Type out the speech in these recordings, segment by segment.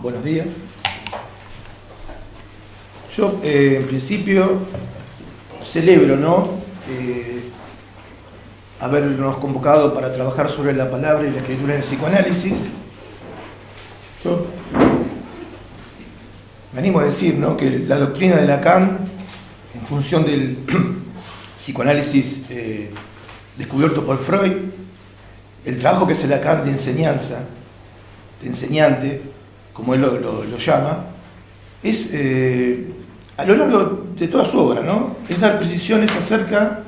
Buenos días. Yo, en principio, celebro, ¿no?, habernos convocado para trabajar sobre la palabra y la escritura en el psicoanálisis. Yo me animo a decir, ¿no?, que la doctrina de Lacan, en función del psicoanálisis descubierto por Freud, el trabajo que hace Lacan de enseñanza, de enseñante, como él lo llama, es a lo largo de toda su obra, ¿no?, es dar precisiones acerca,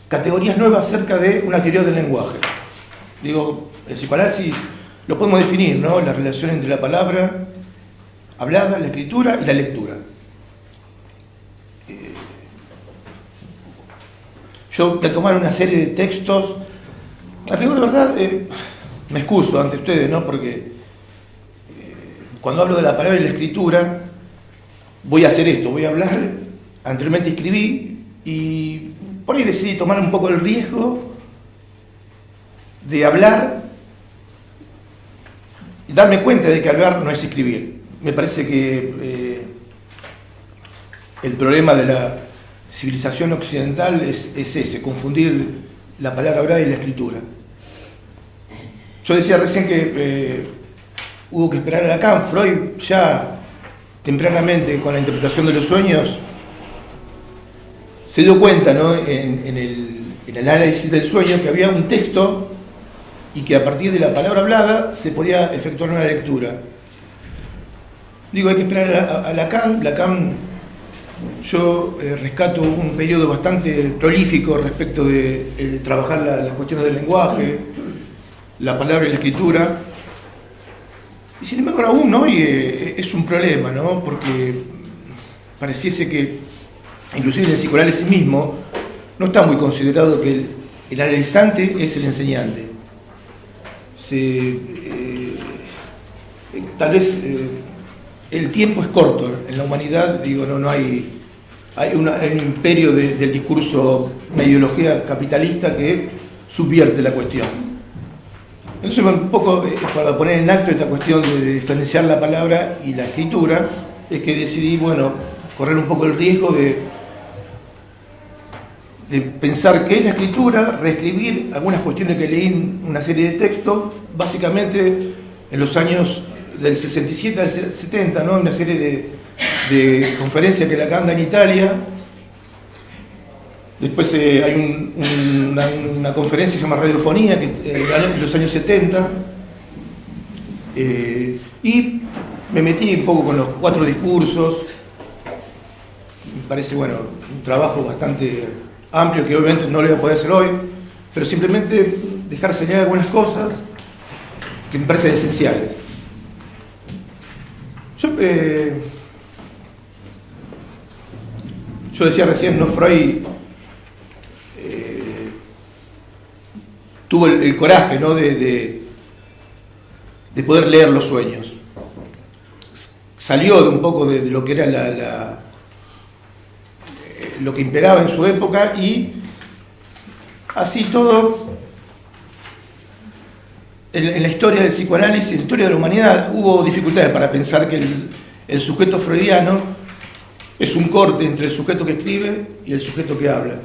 categorías nuevas acerca de una teoría del lenguaje. Digo, el psicoanálisis lo podemos definir, ¿no?, la relación entre la palabra hablada, la escritura y la lectura. Yo voy a tomar una serie de textos, a rigor de verdad, me excuso ante ustedes, ¿no?, porque cuando hablo de la palabra y la escritura, voy a hacer esto, voy a hablar, anteriormente escribí, y por ahí decidí tomar un poco el riesgo de hablar y darme cuenta de que hablar no es escribir. Me parece que el problema de la civilización occidental es ese, confundir la palabra hablada y la escritura. Yo decía recién que hubo que esperar a Lacan. Freud ya tempranamente, con la interpretación de los sueños, se dio cuenta, ¿no?, en el análisis del sueño, que había un texto y que a partir de la palabra hablada se podía efectuar una lectura. Digo, hay que esperar a Lacan. Lacan, yo rescato un periodo bastante prolífico respecto de trabajar las cuestiones del lenguaje, la palabra y la escritura. Y sin embargo, aún hoy es un problema, ¿no?, porque pareciese que, inclusive en el psicoanálisis mismo, no está muy considerado que el analizante es el enseñante. Tal vez el tiempo es corto en la humanidad, digo, no hay un imperio del discurso, una ideología capitalista que subvierte la cuestión. Entonces, un poco para poner en acto esta cuestión de diferenciar la palabra y la escritura, es que decidí, bueno, correr un poco el riesgo de pensar qué es la escritura, reescribir algunas cuestiones que leí en una serie de textos, básicamente en los años del 67 al 70, ¿no?, una serie de conferencias que Lacan da en Italia. Después hay una conferencia que se llama Radiofonía, que en los años 70, y me metí un poco con los 4 discursos. Me parece, bueno, un trabajo bastante amplio que obviamente no lo voy a poder hacer hoy, pero simplemente dejar señalar algunas cosas que me parecen esenciales. Yo decía recién, ¿no?, Freud tuvo el coraje, ¿no?, de poder leer los sueños. Salió de un poco de lo que era lo que imperaba en su época, y así todo en la historia del psicoanálisis, en la historia de la humanidad, hubo dificultades para pensar que el sujeto freudiano es un corte entre el sujeto que escribe y el sujeto que habla.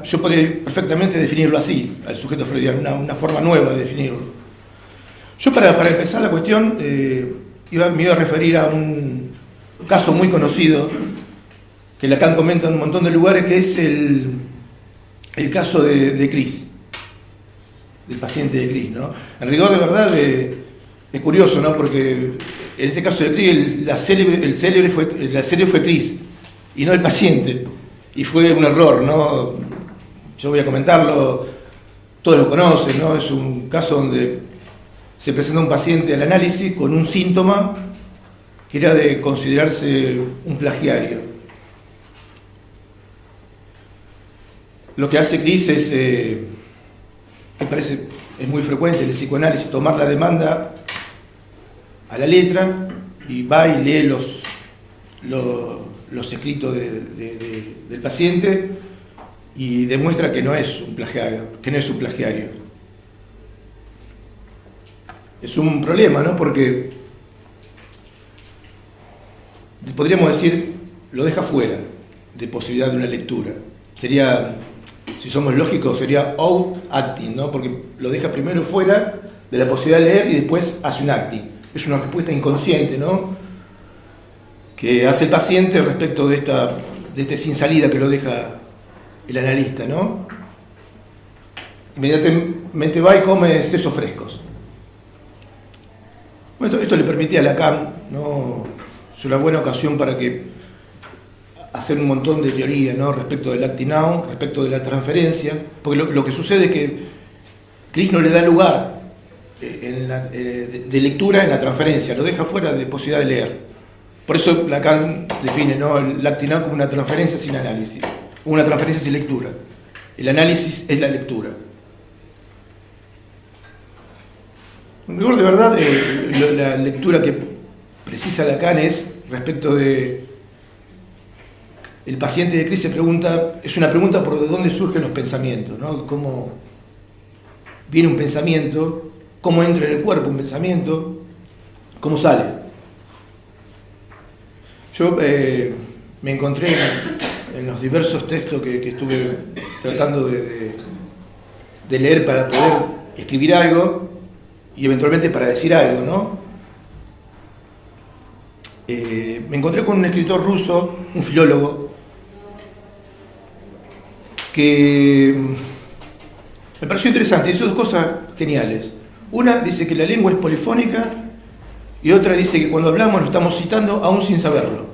Yo podría perfectamente definirlo así, al sujeto freudiano, una forma nueva de definirlo. Yo, para empezar la cuestión, me iba a referir a un caso muy conocido que Lacan comenta en un montón de lugares, que es el caso de Cris, del paciente de Cris, ¿no? En rigor de verdad es curioso, ¿no?, porque en este caso de Cris la célebre fue Cris y no el paciente, y fue un error, ¿no? Yo voy a comentarlo, todos lo conocen, ¿no? Es un caso donde se presenta un paciente al análisis con un síntoma que era de considerarse un plagiario. Lo que hace Cris es, me parece, es muy frecuente en el psicoanálisis, tomar la demanda a la letra, y va y lee los escritos del paciente y demuestra que no es un plagiario, es un problema, ¿no? Porque podríamos decir, lo deja fuera de posibilidad de una lectura. Sería, si somos lógicos, sería out-acting, ¿no? Porque lo deja primero fuera de la posibilidad de leer y después hace un acting. Es una respuesta inconsciente, ¿no? Que hace el paciente respecto de este sin salida que lo deja el analista, ¿no? Inmediatamente va y come sesos frescos. Bueno, esto le permitía a Lacan, ¿no? Es una buena ocasión para hacer un montón de teoría, ¿no? Respecto del acting out, respecto de la transferencia, porque lo que sucede es que Cris no le da lugar de lectura en la transferencia, lo deja fuera de posibilidad de leer. Por eso Lacan define, ¿no?, el acting out como una transferencia sin análisis, una transferencia sin lectura. El análisis es la lectura. En rigor, de verdad, la lectura que precisa Lacan es respecto de el paciente de Cris. Se pregunta, es una pregunta por de dónde surgen los pensamientos, ¿no? Cómo viene un pensamiento, cómo entra en el cuerpo un pensamiento, cómo sale. Yo me encontré en los diversos textos que estuve tratando de leer para poder escribir algo y eventualmente para decir algo, ¿no? Me encontré con un escritor ruso, un filólogo, que me pareció interesante. Hizo dos cosas geniales. Una dice que la lengua es polifónica y otra dice que cuando hablamos lo estamos citando aún sin saberlo.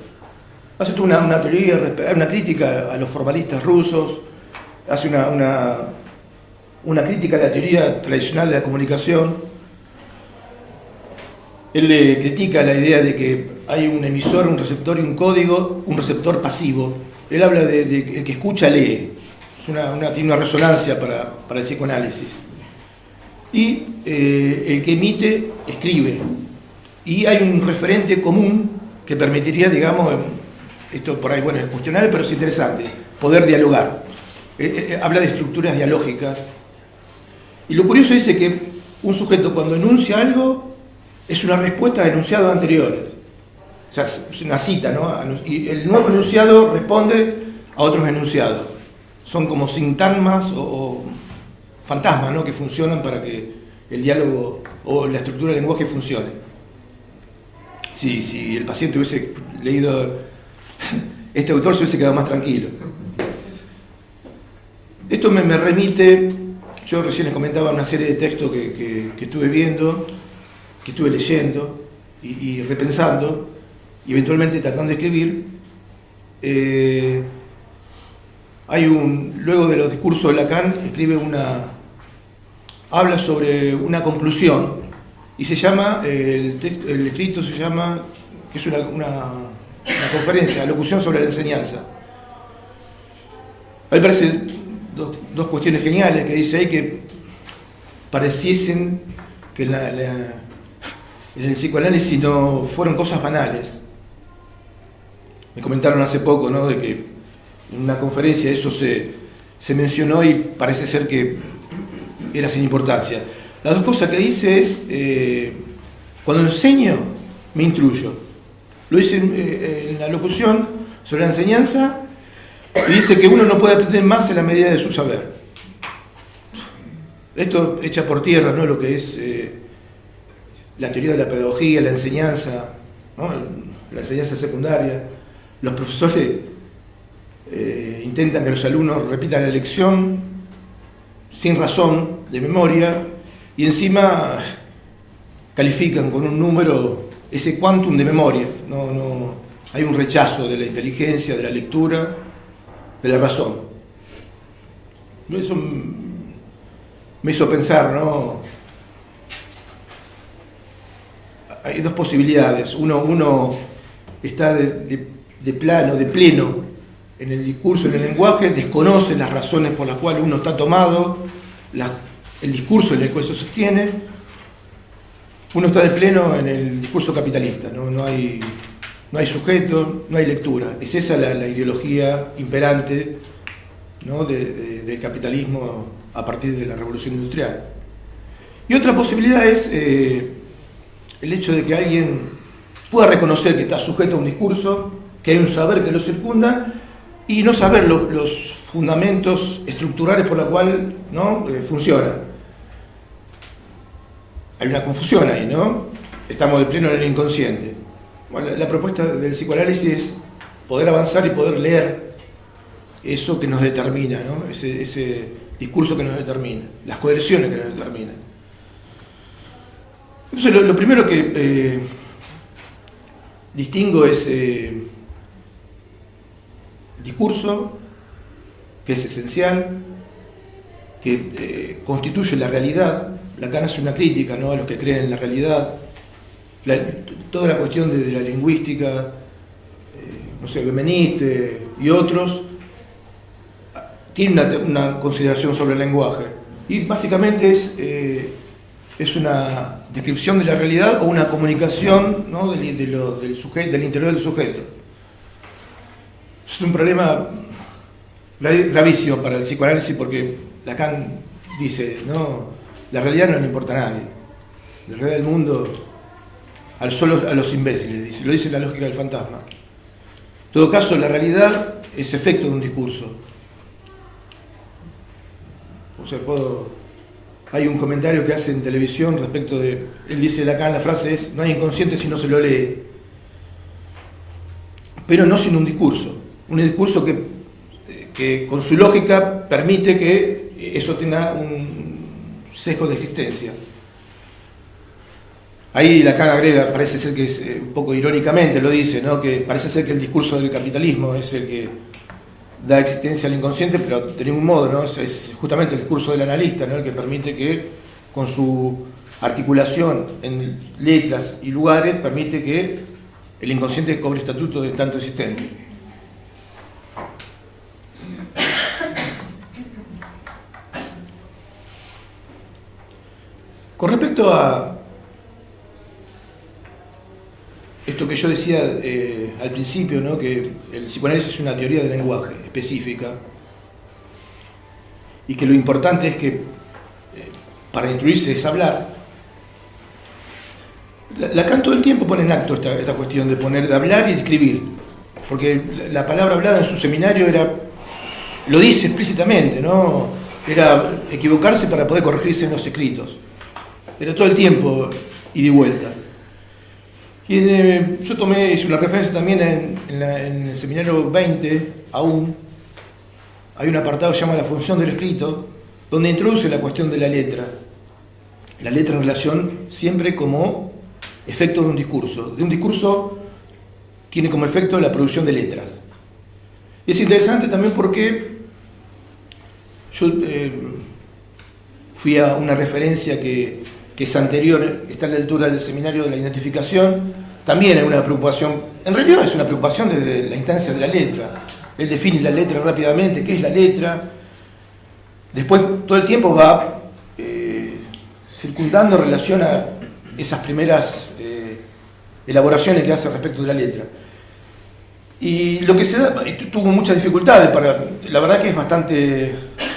Hace toda una teoría, una crítica a los formalistas rusos, hace una crítica a la teoría tradicional de la comunicación. Él le critica la idea de que hay un emisor, un receptor y un código, un receptor pasivo. Él habla de el que escucha lee. Tiene una resonancia para el psicoanálisis. Y el que emite escribe. Y hay un referente común que permitiría, digamos, esto por ahí, bueno, es cuestionable, pero es interesante, poder dialogar. Habla de estructuras dialógicas. Y lo curioso dice que un sujeto cuando enuncia algo es una respuesta a enunciados anteriores. O sea, es una cita, ¿no? Y el nuevo enunciado responde a otros enunciados. Son como sintagmas o fantasmas, ¿no?, que funcionan para que el diálogo o la estructura del lenguaje funcione. Si el paciente hubiese leído este autor, se hubiese quedado más tranquilo. Esto me remite, yo recién les comentaba una serie de textos que estuve viendo, que estuve leyendo y repensando, y eventualmente tratando de escribir. Luego de los discursos de Lacan, habla sobre una conclusión, y se llama, el escrito se llama, que es una conferencia, locución sobre la enseñanza. A mí me parecen dos cuestiones geniales que dice ahí, que pareciesen que en el psicoanálisis no fueron cosas banales. Me comentaron hace poco, ¿no?, de que en una conferencia eso se mencionó y parece ser que era sin importancia. Las dos cosas que dice es, cuando enseño, me instruyo. Lo dice en la locución sobre la enseñanza, y dice que uno no puede aprender más en la medida de su saber. Esto echa por tierra, ¿no?, lo que es la teoría de la pedagogía, la enseñanza, ¿no?, la enseñanza secundaria. Los profesores intentan que los alumnos repitan la lección sin razón, de memoria, y encima califican con un número ese quantum de memoria. No, hay un rechazo de la inteligencia, de la lectura, de la razón. Eso me hizo pensar, ¿no? Hay dos posibilidades. Uno está de pleno en el discurso, en el lenguaje, desconoce las razones por las cuales uno está tomado, el discurso en el cual se sostiene. Uno está de pleno en el discurso capitalista, no hay sujeto, no hay lectura. Es esa la ideología imperante, ¿no?, del capitalismo a partir de la revolución industrial. Y otra posibilidad es el hecho de que alguien pueda reconocer que está sujeto a un discurso, que hay un saber que lo circunda, y no saber los fundamentos estructurales por los cuales, ¿no? Funciona. Hay una confusión ahí, ¿no? Estamos de pleno en el inconsciente. Bueno, la propuesta del psicoanálisis es poder avanzar y poder leer eso que nos determina, ¿no? Ese discurso que nos determina, las coerciones que nos determinan. Entonces, lo primero que distingo es discurso, que es esencial, que constituye la realidad. Lacan hace una crítica, ¿no?, a los que creen en la realidad. Toda la cuestión de la lingüística, no sé, Benveniste y otros, tienen una consideración sobre el lenguaje. Y básicamente es una descripción de la realidad o una comunicación, ¿no?, del sujeto, del interior del sujeto. Es un problema gravísimo para el psicoanálisis porque Lacan dice, no, la realidad no le importa a nadie. La realidad del mundo solo a los imbéciles, dice, lo dice la lógica del fantasma. En todo caso, la realidad es efecto de un discurso. O sea, hay un comentario que hace en televisión respecto de, él dice Lacan, la frase es, no hay inconsciente si no se lo lee. Pero no sin un discurso que con su lógica permite que eso tenga un sesgo de existencia. Ahí Lacan agrega, parece ser que es un poco irónicamente lo dice, ¿no?, que parece ser que el discurso del capitalismo es el que da existencia al inconsciente, pero de ningún modo, ¿no? Es justamente el discurso del analista, ¿no?, el que permite que con su articulación en letras y lugares permite que el inconsciente cobre estatuto de tanto existente. Con respecto a esto que yo decía al principio, ¿no?, que el psicoanálisis es una teoría del lenguaje específica y que lo importante es que para instruirse es hablar. Lacan todo el tiempo pone en acto esta cuestión de hablar y de escribir, porque la palabra hablada en su seminario lo dice explícitamente, ¿no?, era equivocarse para poder corregirse en los escritos. Era todo el tiempo ida y vuelta. Y yo hice una referencia también en el seminario 20, aún, hay un apartado que se llama la función del escrito, donde introduce la cuestión de la letra en relación siempre como efecto de un discurso. De un discurso tiene como efecto la producción de letras. Y es interesante también porque yo fui a una referencia que es anterior, está a la altura del seminario de la identificación. También hay una preocupación, en realidad es una preocupación desde la instancia de la letra. Él define la letra rápidamente, qué es la letra. Después todo el tiempo va circundando en relación a esas primeras elaboraciones que hace respecto de la letra. Y lo que se da, tuvo muchas dificultades, la verdad que es bastante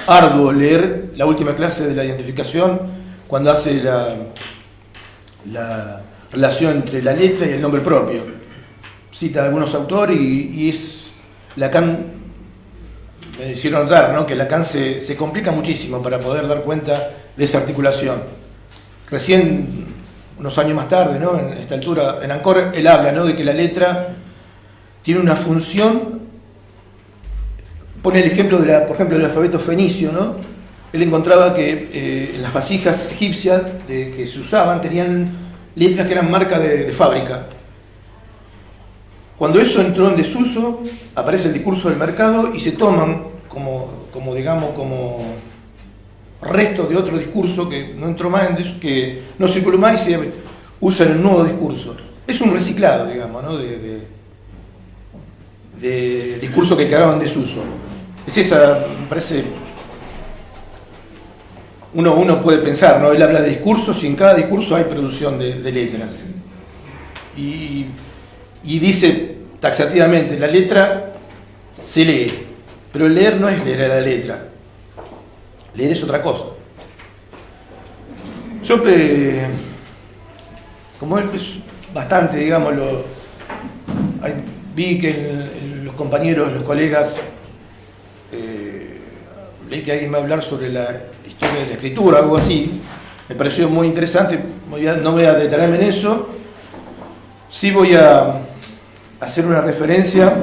arduo leer la última clase de la identificación cuando hace la relación entre la letra y el nombre propio. Cita a algunos autores y es Lacan, me hicieron notar, ¿no?, que Lacan se complica muchísimo para poder dar cuenta de esa articulación. Recién, unos años más tarde, ¿no?, en esta altura, en Ancor, él habla, ¿no?, de que la letra tiene una función. Pone el ejemplo por ejemplo, del alfabeto fenicio, ¿no? Él encontraba que en las vasijas egipcias que se usaban tenían letras que eran marca de fábrica. Cuando eso entró en desuso, aparece el discurso del mercado y se toman como resto de otro discurso que no entró más, que no circuló más y se usa en un nuevo discurso. Es un reciclado, digamos, ¿no?, de discurso que quedaron en desuso. Es esa, me parece, uno puede pensar, ¿no?, él habla de discursos y en cada discurso hay producción de letras. Y dice taxativamente, la letra se lee, pero el leer no es leer a la letra, leer es otra cosa. Yo, como él es bastante, digámoslo, vi que los compañeros, los colegas, leí que alguien va a hablar sobre la historia de la escritura, algo así, me pareció muy interesante, no voy a detenerme en eso, sí voy a hacer una referencia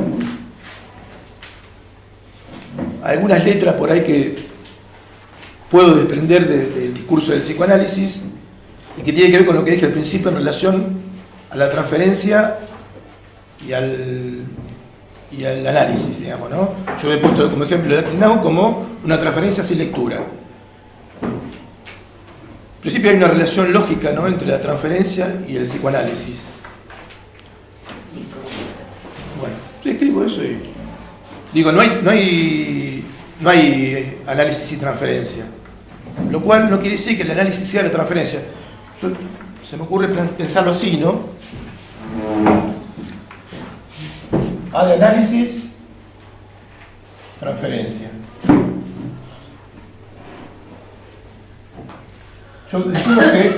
a algunas letras por ahí que puedo desprender del discurso del psicoanálisis y que tiene que ver con lo que dije al principio en relación a la transferencia y al análisis, digamos, ¿no? Yo he puesto como ejemplo el Actinau como una transferencia sin lectura. En principio hay una relación lógica, ¿no?, entre la transferencia y el psicoanálisis. Bueno, yo escribo eso y digo, no hay análisis sin transferencia, lo cual no quiere decir que el análisis sea la transferencia. Se me ocurre pensarlo así, ¿no? A de análisis, transferencia. Decimos que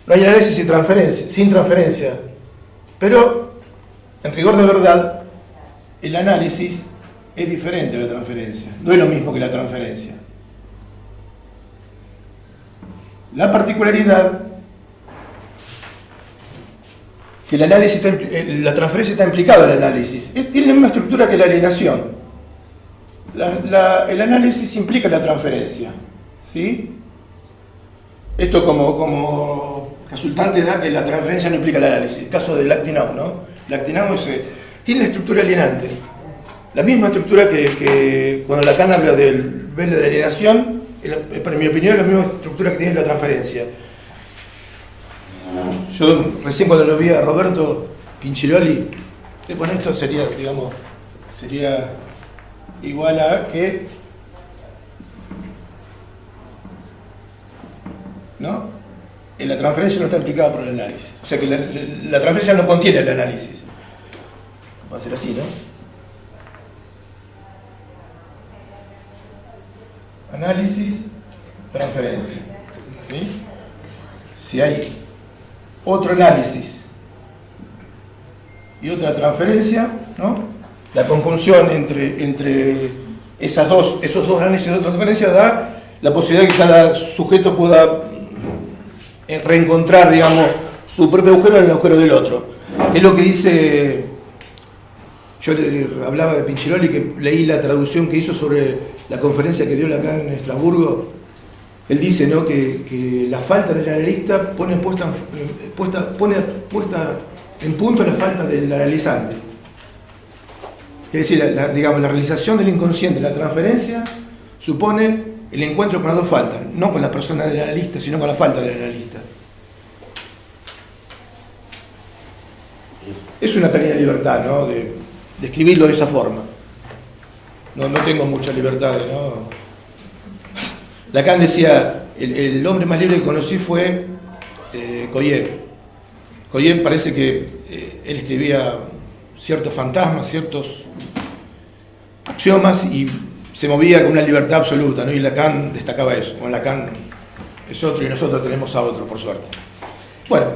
no hay análisis sin transferencia, pero en rigor de verdad el análisis es diferente a la transferencia, no es lo mismo que la transferencia. La particularidad que el análisis la transferencia está implicada en el análisis. Tiene la misma estructura que la alienación. El análisis implica la transferencia, ¿sí? Esto como resultante da que la transferencia no implica el análisis. El caso del Actinau, ¿no? El Actinau tiene la estructura alienante. La misma estructura que cuando Lacan habla del velo de la alienación, en mi opinión es la misma estructura que tiene la transferencia. Yo recién cuando lo vi a Roberto Pinchiroli, bueno, esto sería, digamos, sería igual a que, ¿no?, la transferencia no está implicada por el análisis. O sea que la transferencia no contiene el análisis. Va a ser así, ¿no? Análisis, transferencia. ¿Sí? Si hay otro análisis y otra transferencia, ¿no?, la conjunción entre esos dos análisis y otra transferencia da la posibilidad de que cada sujeto pueda reencontrar, digamos, su propio agujero en el agujero del otro. Es lo que dice, yo hablaba de Pinchiroli, que leí la traducción que hizo sobre la conferencia que dio Lacan en Estrasburgo. Él dice, ¿no?, que la falta del analista pone puesta en punto la falta del analizante. Es decir, digamos, la realización del inconsciente, la transferencia, supone el encuentro con las dos faltas, no con la persona del analista, sino con la falta del analista. Es una pequeña libertad, ¿no?, de escribirlo de esa forma. No tengo mucha libertad, ¿no? Lacan decía, el hombre más libre que conocí fue Coyet. Coyet parece que él escribía ciertos fantasmas, ciertos axiomas y se movía con una libertad absoluta, ¿no? Y Lacan destacaba eso. Bueno, Lacan es otro y nosotros tenemos a otro, por suerte. Bueno.